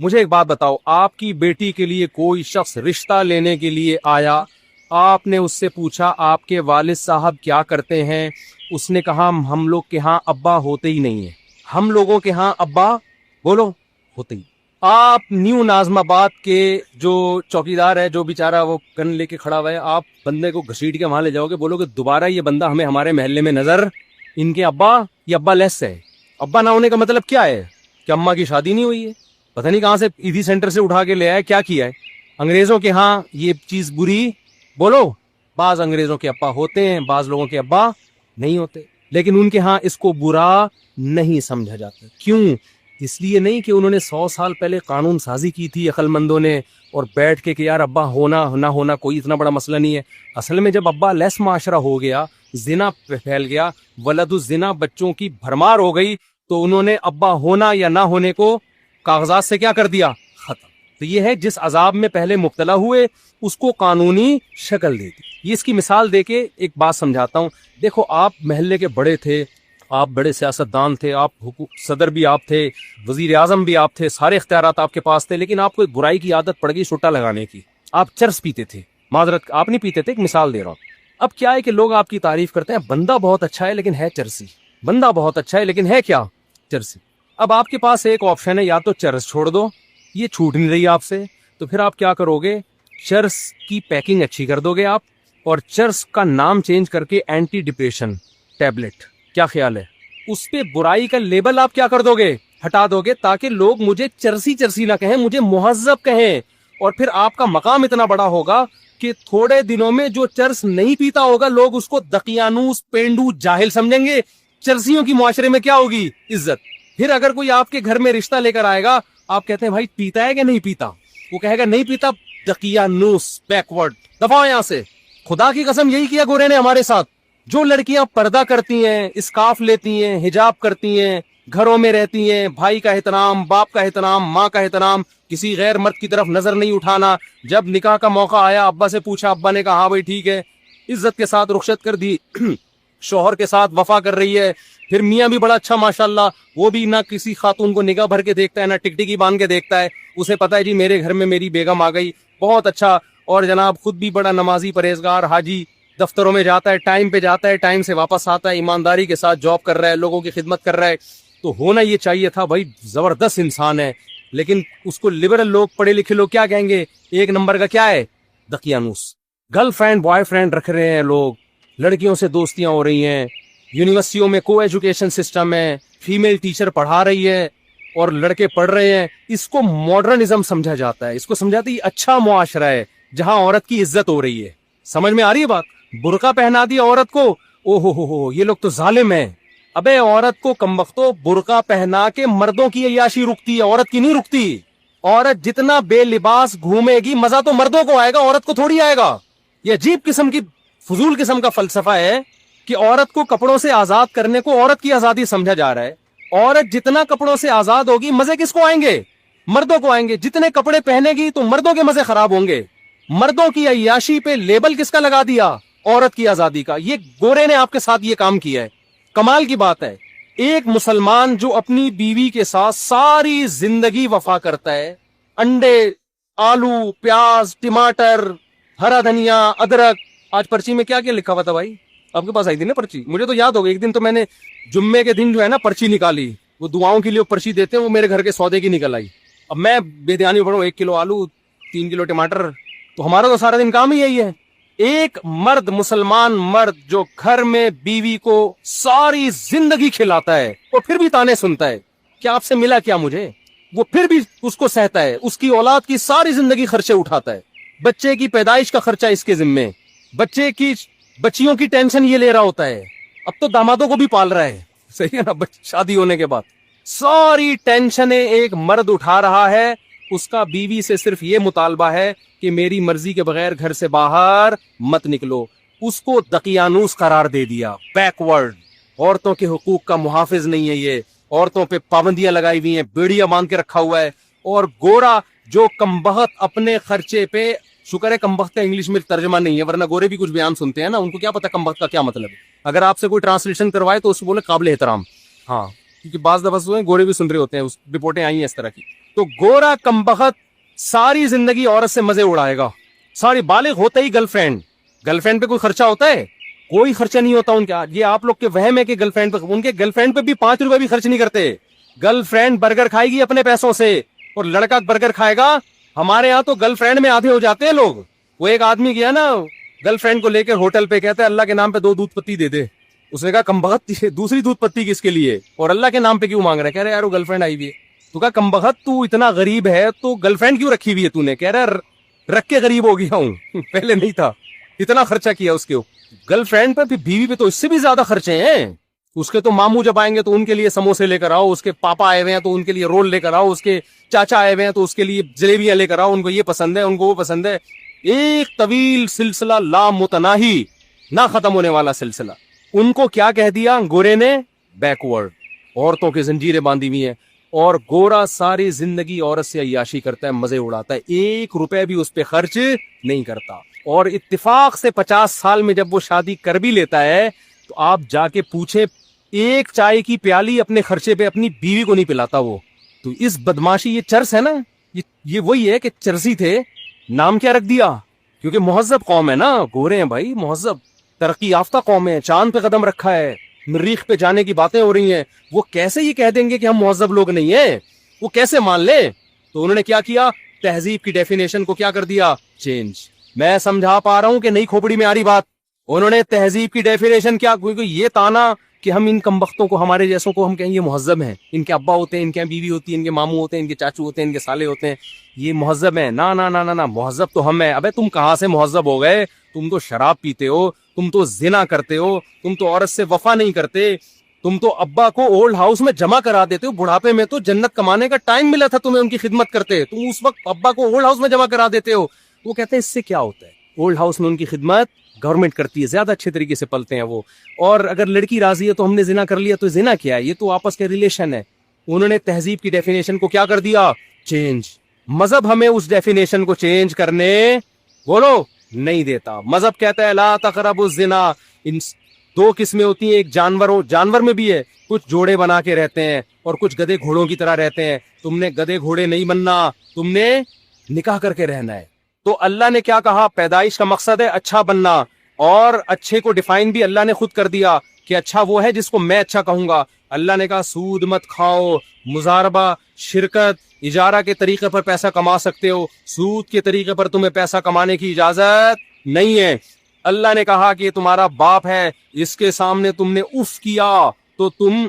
مجھے ایک بات بتاؤ, آپ کی بیٹی کے لیے کوئی شخص رشتہ لینے کے لیے آیا, آپ نے اس سے پوچھا آپ کے والد صاحب کیا کرتے ہیں, اس نے کہا ہم لوگ کے ہاں ابا ہوتے ہی نہیں ہیں, ہم لوگوں کے ہاں ابا بولو ہوتے ہی. آپ نیو ناظم آباد کے جو چوکیدار ہے, جو بیچارہ وہ گن لے کے کھڑا ہوا ہے, آپ بندے کو گھسیٹ کے وہاں لے جاؤ گے, بولو کہ دوبارہ یہ بندہ ہمیں ہمارے محلے میں نظر, ان کے ابا یہ ابا لیس ہے. ابا نہ ہونے کا مطلب کیا ہے کہ اماں کی شادی نہیں ہوئی ہے, پتہ نہیں کہاں سے ایدھی سینٹر سے اٹھا کے لے آئے, کیا کیا ہے. انگریزوں کے ہاں یہ چیز بری, بولو بعض انگریزوں کے ابا ہوتے ہیں, بعض لوگوں کے ابا نہیں ہوتے, لیکن ان کے ہاں اس کو برا نہیں سمجھا جاتا. کیوں؟ اس لیے نہیں کہ انہوں نے 100 سال پہلے قانون سازی کی تھی عقل مندوں نے, اور بیٹھ کے کہ یار ابا ہونا نہ ہونا کوئی اتنا بڑا مسئلہ نہیں ہے. اصل میں جب ابا لیس معاشرہ ہو گیا, زنا پھیل گیا, ولد الزنا بچوں کی بھرمار ہو گئی, تو انہوں نے ابا ہونا یا نہ ہونے کو کاغذات سے کیا کر دیا, ختم. تو یہ ہے جس عذاب میں پہلے مبتلا ہوئے اس کو قانونی شکل دے دی. یہ اس کی مثال دے کے ایک بات سمجھاتا ہوں. دیکھو آپ محلے کے بڑے تھے, آپ بڑے سیاستدان تھے, آپ صدر بھی آپ تھے, وزیر اعظم بھی آپ تھے, سارے اختیارات آپ کے پاس تھے, لیکن آپ کو ایک برائی کی عادت پڑ گئی سٹا لگانے کی. آپ چرس پیتے تھے, معذرت آپ نہیں پیتے تھے, ایک مثال دے رہا ہوں. اب کیا ہے کہ لوگ آپ کی تعریف کرتے ہیں, بندہ بہت اچھا ہے لیکن ہے چرسی, بندہ بہت اچھا ہے لیکن ہے کیا, چرسی. اب آپ کے پاس ایک آپشن ہے, یا تو چرس چھوڑ دو, یہ چھوٹ نہیں رہی آپ سے, تو پھر آپ کیا کرو گے, چرس کی پیکنگ اچھی کر دو گے آپ, اور چرس کا نام چینج کر کے اینٹی ڈپریشن ٹیبلٹ, کیا خیال ہے, اس پہ برائی کا لیبل آپ کیا کر دو گے, ہٹا دو گے, تاکہ لوگ مجھے چرسی چرسی نہ کہیں, مجھے مہذب کہیں. اور پھر آپ کا مقام اتنا بڑا ہوگا کہ تھوڑے دنوں میں جو چرس نہیں پیتا ہوگا لوگ اس کو دقیانوس, پینڈو, جاہل سمجھیں گے. چرسیوں کی معاشرے میں کیا ہوگی, عزت. پھر اگر کوئی آپ کے گھر میں رشتہ لے کر آئے گا, آپ کہتے ہیں بھائی پیتا ہے کہ نہیں پیتا, وہ کہے گا نہیں پیتا, دقیانوس, بیکورڈ, دفعہ یہاں سے. خدا کی قسم یہی کیا گورے نے ہمارے ساتھ. جو لڑکیاں پردہ کرتی ہیں, اسکارف لیتی ہیں, حجاب کرتی ہیں, گھروں میں رہتی ہیں, بھائی کا احترام, باپ کا احترام, ماں کا احترام, کسی غیر مرد کی طرف نظر نہیں اٹھانا. جب نکاح کا موقع آیا ابا سے پوچھا, ابا نے کہا ہاں بھائی ٹھیک ہے, عزت کے ساتھ رخصت کر دی. شوہر کے ساتھ وفا کر رہی ہے. پھر میاں بھی بڑا اچھا ماشاءاللہ, وہ بھی نہ کسی خاتون کو نگاہ بھر کے دیکھتا ہے, نہ ٹکٹکی باندھ کے دیکھتا ہے. اسے پتا ہے جی میرے گھر میں میری بیگم آ گئی, بہت اچھا. اور جناب خود بھی بڑا نمازی, پرہیزگار, حاجی, دفتروں میں جاتا ہے, ٹائم پہ جاتا ہے, ٹائم سے واپس آتا ہے, ایمانداری کے ساتھ جاب کر رہا ہے, لوگوں کی خدمت کر رہا ہے. تو ہونا یہ چاہیے تھا بھائی, زبردست انسان ہے. لیکن اس کو لبرل لوگ, پڑھے لکھے لوگ کیا کہیں گے, ایک نمبر کا کیا ہے, دقیانوس. گرل فرینڈ بوائے فرینڈ رکھ رہے ہیں لوگ, لڑکیوں سے دوستیاں ہو رہی ہیں, یونیورسٹیوں میں کو ایجوکیشن سسٹم ہے, فیمیل ٹیچر پڑھا رہی ہے اور لڑکے پڑھ رہے ہیں. اس کو ماڈرنزم سمجھا جاتا ہے, اس کو سمجھاتے ہیں اچھا معاشرہ ہے جہاں عورت کی عزت ہو رہی ہے. سمجھ میں آ رہی ہے بات؟ برقع پہنا دی عورت کو, او ہو یہ لوگ تو ظالم ہیں. ابے عورت کو کمبختو برقع پہنا کے مردوں کی عیاشی رکتی ہے, عورت کی نہیں رکتی. عورت جتنا بے لباس گھومے گی مزہ تو مردوں کو آئے گا, عورت کو تھوڑی آئے گا. یہ عجیب قسم کی فضول قسم کا فلسفہ ہے کہ عورت کو کپڑوں سے آزاد کرنے کو عورت کی آزادی سمجھا جا رہا ہے. عورت جتنا کپڑوں سے آزاد ہوگی مزے کس کو آئیں گے, مردوں کو آئیں گے. جتنے کپڑے پہنے گی تو مردوں کے مزے خراب ہوں گے. مردوں کی عیاشی پہ لیبل کس کا لگا دیا, عورت کی آزادی کا. یہ گورے نے آپ کے ساتھ یہ کام کیا ہے. کمال کی بات ہے, ایک مسلمان جو اپنی بیوی کے ساتھ ساری زندگی وفا کرتا ہے, انڈے, آلو, پیاز, ٹماٹر, ہرا دھنیا, ادرک. آج پرچی میں کیا کیا لکھا ہوا تھا بھائی, آپ کے پاس آئی تھی نا پرچی, مجھے تو یاد ہو گئی. ایک دن تو میں نے جمعے کے دن جو ہے نا پرچی نکالی, وہ دعاؤں کے لیے پرچی دیتے ہیں, وہ میرے گھر کے سودے کی نکل آئی. اب میں بے دھیانی پڑھوں, 1 کلو آلو, 3 کلو ٹماٹر, تو ہمارا تو سارا دن کام ہی یہی ہے. ایک مرد, مسلمان مرد جو گھر میں بیوی کو ساری زندگی کھلاتا ہے اور پھر بھی تانے سنتا ہے, کیا آپ سے ملا کیا مجھے, وہ پھر بھی اس کو سہتا ہے, اس کی اولاد کی ساری زندگی خرچے اٹھاتا ہے, بچے کی پیدائش کا خرچہ اس کے ذمے, بچے کی بچیوں کی ٹینشن یہ لے رہا ہوتا ہے. اب تو دامادوں کو بھی پال رہا ہے, صحیح ہے نا, شادی ہونے کے بعد ساری ٹینشنیں ایک مرد اٹھا رہا ہے. اس کا بیوی سے صرف یہ مطالبہ ہے کہ میری مرضی کے بغیر گھر سے باہر مت نکلو. اس کو دقیانوس قرار دے دیا, بیکورڈ. عورتوں کے حقوق کا محافظ نہیں ہے یہ, عورتوں پہ پابندیاں لگائی ہوئی ہیں, بیڑیاں باندھ کے رکھا ہوا ہے. اور گورا جو کمبخت اپنے خرچے پہ, شکر ہے کمبخت کا انگلش میں ترجمہ نہیں ہے, ورنہ گورے بھی کچھ بیان سنتے ہیں نا, ان کو کیا پتا کمبخت کا کیا مطلب ہے. اگر آپ سے کوئی ٹرانسلیشن کروائے تو اس کو بولے قابل احترام. ہاں, کیونکہ بعض دفعہ گورے بھی سن رہے ہوتے ہیں, رپورٹیں آئی ہیں اس طرح کی. تو گورا کمبخت ساری زندگی عورت سے مزے اڑائے گا, ساری بالغ ہوتا ہی گرل فرینڈ پہ کوئی خرچہ ہوتا ہے؟ کوئی خرچہ نہیں ہوتا ان کا. یہ آپ لوگ کے وہم ہے کہ گرل فرینڈ پہ, ان کے گرل فرینڈ پہ بھی 5 روپے بھی خرچ نہیں کرتے. گرل فرینڈ برگر کھائے گی اپنے پیسوں سے اور لڑکا برگر کھائے گا. ہمارے یہاں تو گرل فرینڈ میں آدھے ہو جاتے ہیں لوگ. وہ ایک آدمی گیا نا گرل فرینڈ کو لے کر ہوٹل پہ, کہتا ہے اللہ کے نام پہ 2 دودھ پتی دے دے. اس نے کہا کمبخت دوسری دودھ پتی کس کے لیے اور اللہ کے نام پہ کیوں مانگ رہا ہے؟ کہہ رہے یار وہ گرل فرینڈ آئی ہوئی ہے. تو کہا کمبخت تو اتنا غریب ہے تو گرل فرینڈ کیوں رکھی ہوئی ہے تو نے؟ کہہ رہا رکھ کے غریب ہو گیا ہوں, پہلے نہیں تھا, اتنا خرچہ کیا اس کے. گرل فرینڈ پہ بیوی پہ تو اس سے بھی زیادہ خرچے ہیں. اس کے تو ماموں جب آئیں گے تو ان کے لیے سموسے لے کر آؤ, اس کے پاپا آئے ہوئے ہیں تو ان کے لیے رول لے کر آؤ, اس کے چاچا آئے ہوئے ہیں تو اس کے لیے جلیبیاں لے کر آؤ, ان کو یہ پسند ہے, ان کو وہ پسند ہے. ایک طویل سلسلہ لا متناہی, نہ ختم ہونے والا سلسلہ. ان کو کیا کہہ دیا گورے نے؟ بیکورڈ. عورتوں کے زنجیریں باندھی ہوئی ہیں, اور گورا ساری زندگی عورت سے عیاشی کرتا ہے, مزے اڑاتا ہے, 1 روپے بھی اس پہ خرچ نہیں کرتا. اور اتفاق سے 50 سال میں جب وہ شادی کر بھی لیتا ہے تو آپ جا کے پوچھیں, ایک چائے کی پیالی اپنے خرچے پہ اپنی بیوی کو نہیں پلاتا وہ. تو اس بدماشی, یہ چرس ہے نا, یہ وہی ہے کہ چرسی تھے, نام کیا رکھ دیا؟ کیونکہ مہذب قوم ہے نا, گورے ہیں بھائی, مہذب ترقی یافتہ قوم ہے, چاند پہ قدم رکھا ہے, مریخ پہ جانے کی باتیں ہو رہی ہیں. وہ کیسے یہ کہہ دیں گے کہ ہم مہذب لوگ نہیں ہیں؟ وہ کیسے مان لیں؟ تو انہوں نے کیا کیا, تہذیب کی ڈیفینیشن کو کیا کر دیا؟ چینج. میں سمجھا پا رہا ہوں کہ نئی کھوپڑی میں آ رہی بات. انہوں نے تہذیب کی ڈیفینیشن کیا, کیونکہ یہ تانا کہ ہم ان کمبختوں کو, ہمارے جیسوں کو ہم کہیں یہ مہذب ہیں, ان کے ابا ہوتے ہیں, ان کے بیوی ہوتی ہے, ان کے ماموں ہوتے ہیں, ان کے چاچو ہوتے ہیں, ان کے سالے ہوتے ہیں, یہ مہذب ہیں. نا نا نا نا, مہذب تو ہم ہیں. ابے تم کہاں سے مہذب ہو گئے؟ تم تو شراب پیتے ہو, تم تو زنا کرتے ہو, تم تو عورت سے وفا نہیں کرتے, تم تو ابا کو اولڈ ہاؤس میں جمع کرا دیتے ہو. بڑھاپے میں تو جنت کمانے کا ٹائم ملا تھا تمہیں, ان کی خدمت کرتے, تم اس وقت ابا کو اولڈ ہاؤس میں جمع کرا دیتے ہو. وہ کہتے ہیں اس سے کیا ہوتا ہے, اولڈ ہاؤس میں ان کی خدمت گورنمنٹ کرتی ہے, زیادہ اچھے طریقے سے پلتے ہیں وہ. اور اگر لڑکی راضی ہے تو ہم نے زنا کر لیا, تو زنا کیا ہے؟ یہ تو آپس کے ریلیشن ہے. انہوں نے تہذیب کی ڈیفینیشن کو کیا کر دیا؟ چینج. مذہب ہمیں اس ڈیفینیشن کو چینج کرنے بولو نہیں دیتا. مذہب کہتا ہے لا تقربوا الزنا. 2 قسمیں ہوتی ہیں, ایک جانور میں بھی ہے, کچھ جوڑے بنا کے رہتے ہیں اور کچھ گدھے گھوڑوں کی طرح رہتے ہیں. تم نے گدھے گھوڑے نہیں بننا, تم نے نکاح کر کے رہنا ہے. تو اللہ نے کیا کہا؟ پیدائش کا مقصد ہے اچھا بننا, اور اچھے کو ڈیفائن بھی اللہ نے خود کر دیا کہ اچھا وہ ہے جس کو میں اچھا کہوں گا. اللہ نے کہا سود مت کھاؤ, مزاربہ, شرکت, اجارہ کے طریقے پر پیسہ کما سکتے ہو, سود کے طریقے پر تمہیں پیسہ کمانے کی اجازت نہیں ہے. اللہ نے کہا کہ یہ تمہارا باپ ہے, اس کے سامنے تم نے اف کیا تو تم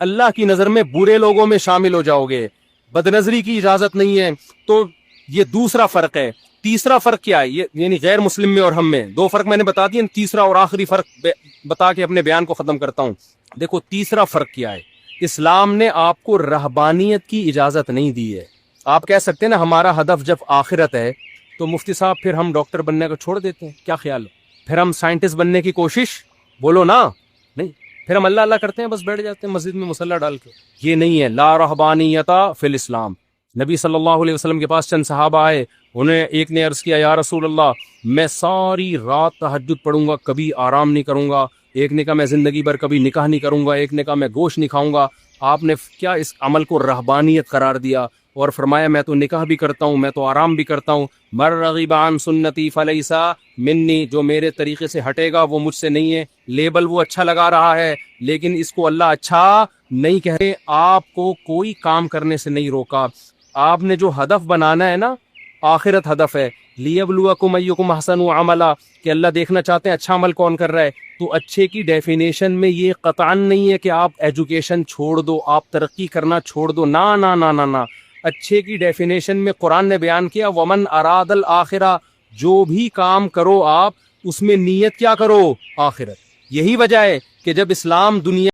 اللہ کی نظر میں برے لوگوں میں شامل ہو جاؤ گے. بدنظری کی اجازت نہیں ہے. تو یہ دوسرا فرق ہے. تیسرا فرق کیا ہے؟ یہ یعنی غیر مسلم میں اور ہم میں 2 فرق میں نے بتا دیے. تیسرا اور آخری فرق بتا کے اپنے بیان کو ختم کرتا ہوں. دیکھو تیسرا فرق کیا ہے. اسلام نے آپ کو رہبانیت کی اجازت نہیں دی ہے. آپ کہہ سکتے ہیں نا ہمارا ہدف جب آخرت ہے تو مفتی صاحب پھر ہم ڈاکٹر بننے کو چھوڑ دیتے ہیں, کیا خیال ہے؟ پھر ہم سائنٹسٹ بننے کی کوشش, بولو نا, نہیں, پھر ہم اللہ اللہ کرتے ہیں, بس بیٹھ جاتے ہیں مسجد میں مسلح ڈال کے. یہ نہیں ہے. لا رہبانیت فی الاسلام. نبی صلی اللہ علیہ وسلم کے پاس چند صحابہ آئے, انہیں ایک نے عرض کیا یا رسول اللہ میں ساری رات تہجد پڑھوں گا, کبھی آرام نہیں کروں گا. ایک نے کہا میں زندگی بھر کبھی نکاح نہیں کروں گا. ایک نے کہا میں گوشت نہیں کھاؤں گا. آپ نے کیا اس عمل کو رہبانیت قرار دیا اور فرمایا میں تو نکاح بھی کرتا ہوں, میں تو آرام بھی کرتا ہوں. مر رغب عن سنتی فلیس منی, جو میرے طریقے سے ہٹے گا وہ مجھ سے نہیں ہے. لیبل وہ اچھا لگا رہا ہے لیکن اس کو اللہ اچھا نہیں کہہ رہے. آپ کو کوئی کام کرنے سے نہیں روکا. آپ نے جو ہدف بنانا ہے نا, آخرت ہدف ہے. لیبلوکم ایکم احسن عملا, کہ اللہ دیکھنا چاہتے ہیں اچھا عمل کون کر رہا ہے. تو اچھے کی ڈیفینیشن میں یہ قطعاً نہیں ہے کہ آپ ایجوکیشن چھوڑ دو, آپ ترقی کرنا چھوڑ دو. نا نا نا نا نا. اچھے کی ڈیفینیشن میں قرآن نے بیان کیا ومن اراد الآخرہ, جو بھی کام کرو آپ اس میں نیت کیا کرو؟ آخرت. یہی وجہ ہے کہ جب اسلام دنیا